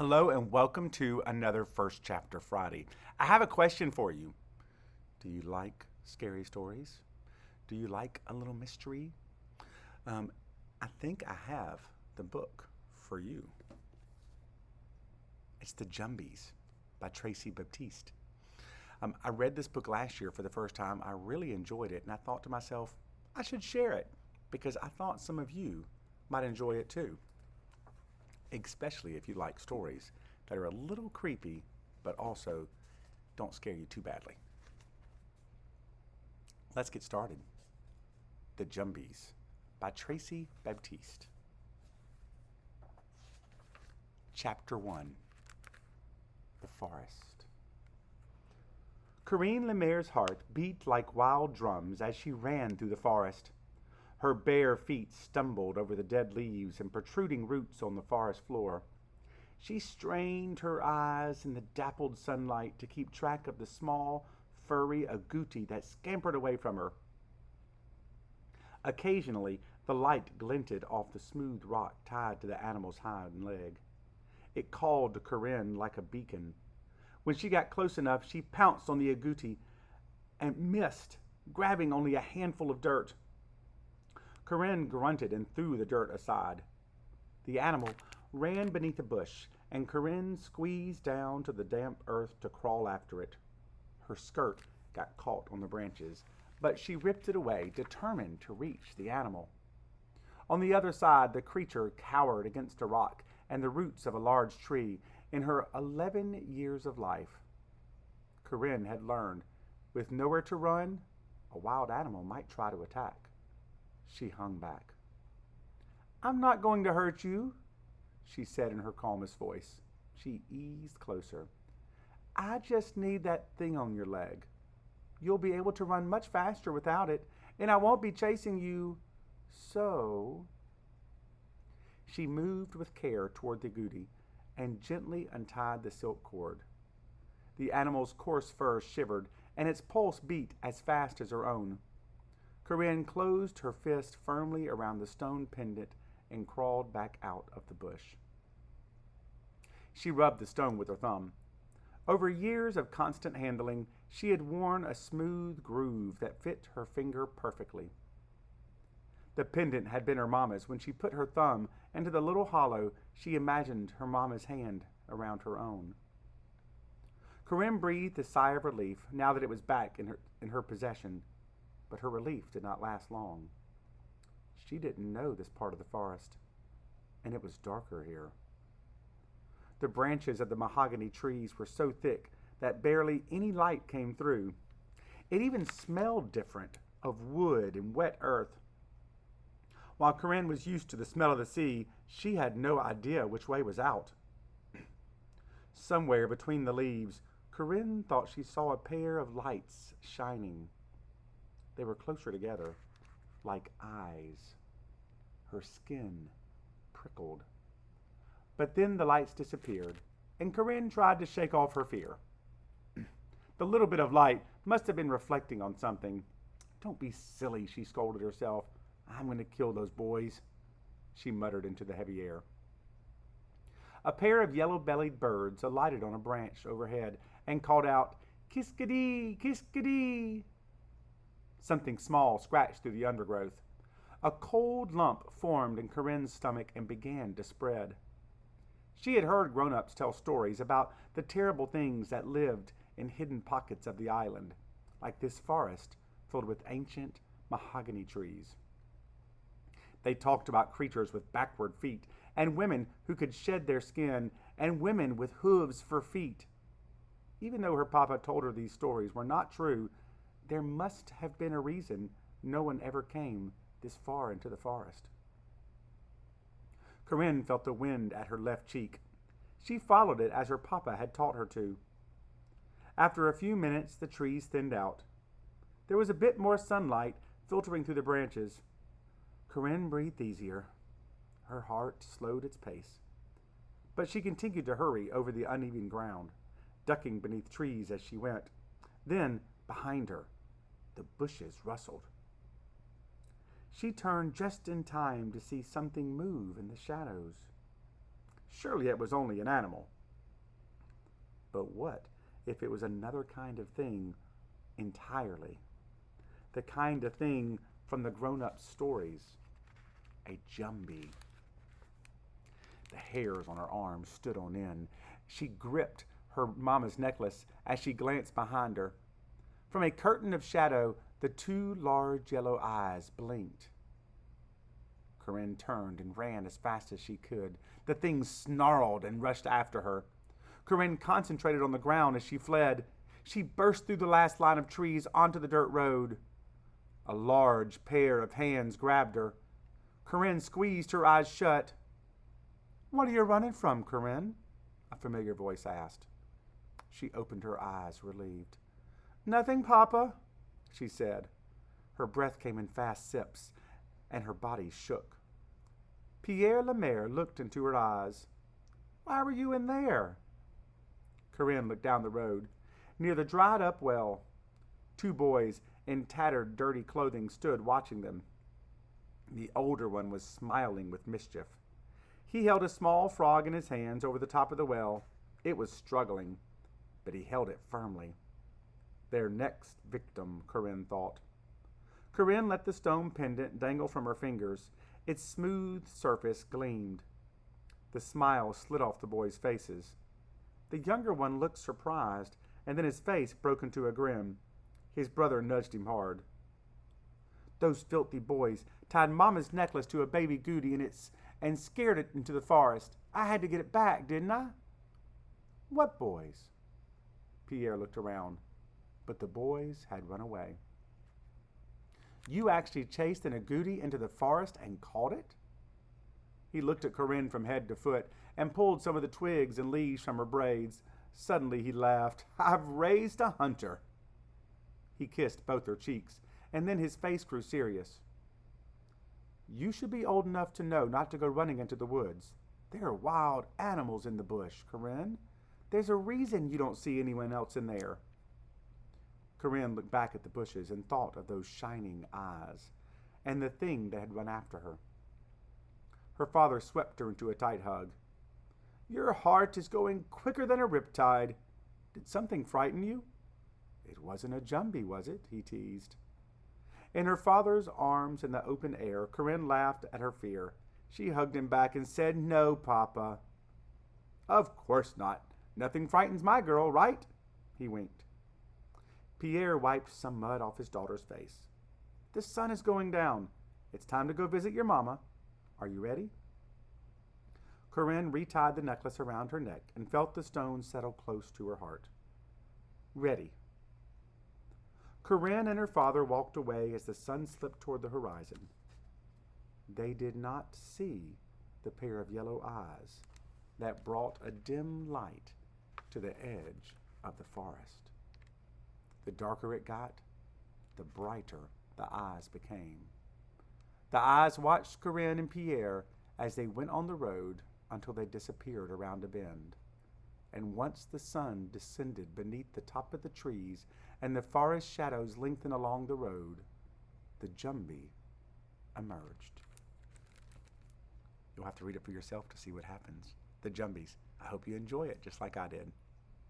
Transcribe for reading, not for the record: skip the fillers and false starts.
Hello and welcome to another First Chapter Friday. I have a question for you. Do you like scary stories? Do you like a little mystery? I think I have the book for you. It's The Jumbies by Tracey Baptiste. I read this book last year for the first time. I really enjoyed it, and I thought to myself, I should share it because I thought some of you might enjoy it too, especially if you like stories that are a little creepy but also don't scare you too badly. Let's get started. The Jumbies by Tracey Baptiste. Chapter 1. The Forest. Corinne La Mer's heart beat like wild drums as she ran through the forest. Her bare feet stumbled over the dead leaves and protruding roots on the forest floor. She strained her eyes in the dappled sunlight to keep track of the small, furry agouti that scampered away from her. Occasionally, the light glinted off the smooth rock tied to the animal's hind leg. It called to Corinne like a beacon. When she got close enough, she pounced on the agouti and missed, grabbing only a handful of dirt. Corinne grunted and threw the dirt aside. The animal ran beneath a bush, and Corinne squeezed down to the damp earth to crawl after it. Her skirt got caught on the branches, but she ripped it away, determined to reach the animal. On the other side, the creature cowered against a rock and the roots of a large tree. In her 11 years of life, Corinne had learned, with nowhere to run, a wild animal might try to attack. She hung back. "I'm not going to hurt you," she said in her calmest voice. She eased closer. "I just need that thing on your leg. You'll be able to run much faster without it, and I won't be chasing you. So..." She moved with care toward the agouti and gently untied the silk cord. The animal's coarse fur shivered, and its pulse beat as fast as her own. Corinne closed her fist firmly around the stone pendant and crawled back out of the bush. She rubbed the stone with her thumb. Over years of constant handling, she had worn a smooth groove that fit her finger perfectly. The pendant had been her mama's. When she put her thumb into the little hollow, she imagined her mama's hand around her own. Corinne breathed a sigh of relief now that it was back in her possession. But her relief did not last long. She didn't know this part of the forest, and it was darker here. The branches of the mahogany trees were so thick that barely any light came through. It even smelled different, of wood and wet earth. While Corinne was used to the smell of the sea, she had no idea which way was out. Somewhere between the leaves, Corinne thought she saw a pair of lights shining. They were closer together, like eyes. Her skin prickled. But then the lights disappeared, and Corinne tried to shake off her fear. The little bit of light must have been reflecting on something. "Don't be silly," she scolded herself. "I'm going to kill those boys," she muttered into the heavy air. A pair of yellow-bellied birds alighted on a branch overhead and called out, "Kiskadee, kiskadee." Something small scratched through the undergrowth. A cold lump formed in Corinne's stomach and began to spread. She had heard grown-ups tell stories about the terrible things that lived in hidden pockets of the island, like this forest filled with ancient mahogany trees. They talked about creatures with backward feet, and women who could shed their skin, and women with hooves for feet. Even though her papa told her these stories were not true, there must have been a reason no one ever came this far into the forest. Corinne felt the wind at her left cheek. She followed it as her papa had taught her to. After a few minutes, the trees thinned out. There was a bit more sunlight filtering through the branches. Corinne breathed easier. Her heart slowed its pace. But she continued to hurry over the uneven ground, ducking beneath trees as she went. Then, behind her, the bushes rustled. She turned just in time to see something move in the shadows. Surely it was only an animal. But what if it was another kind of thing entirely? The kind of thing from the grown-up stories. A jumbie. The hairs on her arms stood on end. She gripped her mama's necklace as she glanced behind her. From a curtain of shadow, the two large yellow eyes blinked. Corinne turned and ran as fast as she could. The thing snarled and rushed after her. Corinne concentrated on the ground as she fled. She burst through the last line of trees onto the dirt road. A large pair of hands grabbed her. Corinne squeezed her eyes shut. "What are you running from, Corinne?" a familiar voice asked. She opened her eyes, relieved. "Nothing, Papa," she said. Her breath came in fast sips, and her body shook. Pierre La Mer looked into her eyes. "Why were you in there?" Corinne looked down the road. Near the dried-up well, two boys in tattered, dirty clothing stood watching them. The older one was smiling with mischief. He held a small frog in his hands over the top of the well. It was struggling, but he held it firmly. Their next victim, Corinne thought. Corinne let the stone pendant dangle from her fingers. Its smooth surface gleamed. The smile slid off the boys' faces. The younger one looked surprised, and then his face broke into a grin. His brother nudged him hard. "Those filthy boys tied Mama's necklace to a baby agouti and scared it into the forest. I had to get it back, didn't I?" "What boys?" Pierre looked around, but the boys had run away. "You actually chased an agouti into the forest and caught it?" He looked at Corinne from head to foot and pulled some of the twigs and leaves from her braids. Suddenly he laughed. "I've raised a hunter." He kissed both her cheeks, and then his face grew serious. "You should be old enough to know not to go running into the woods. There are wild animals in the bush, Corinne. There's a reason you don't see anyone else in there." Corinne looked back at the bushes and thought of those shining eyes and the thing that had run after her. Her father swept her into a tight hug. "Your heart is going quicker than a riptide. Did something frighten you?" "It wasn't a jumbie, was it?" he teased. In her father's arms in the open air, Corinne laughed at her fear. She hugged him back and said, "No, Papa." "Of course not. Nothing frightens my girl, right?" He winked. Pierre wiped some mud off his daughter's face. "The sun is going down. It's time to go visit your mama. Are you ready?" Corinne retied the necklace around her neck and felt the stone settle close to her heart. "Ready." Corinne and her father walked away as the sun slipped toward the horizon. They did not see the pair of yellow eyes that brought a dim light to the edge of the forest. The darker it got, the brighter the eyes became. The eyes watched Corinne and Pierre as they went on the road until they disappeared around a bend. And once the sun descended beneath the top of the trees and the forest shadows lengthened along the road, the jumbie emerged. You'll have to read it for yourself to see what happens. The Jumbies. I hope you enjoy it just like I did.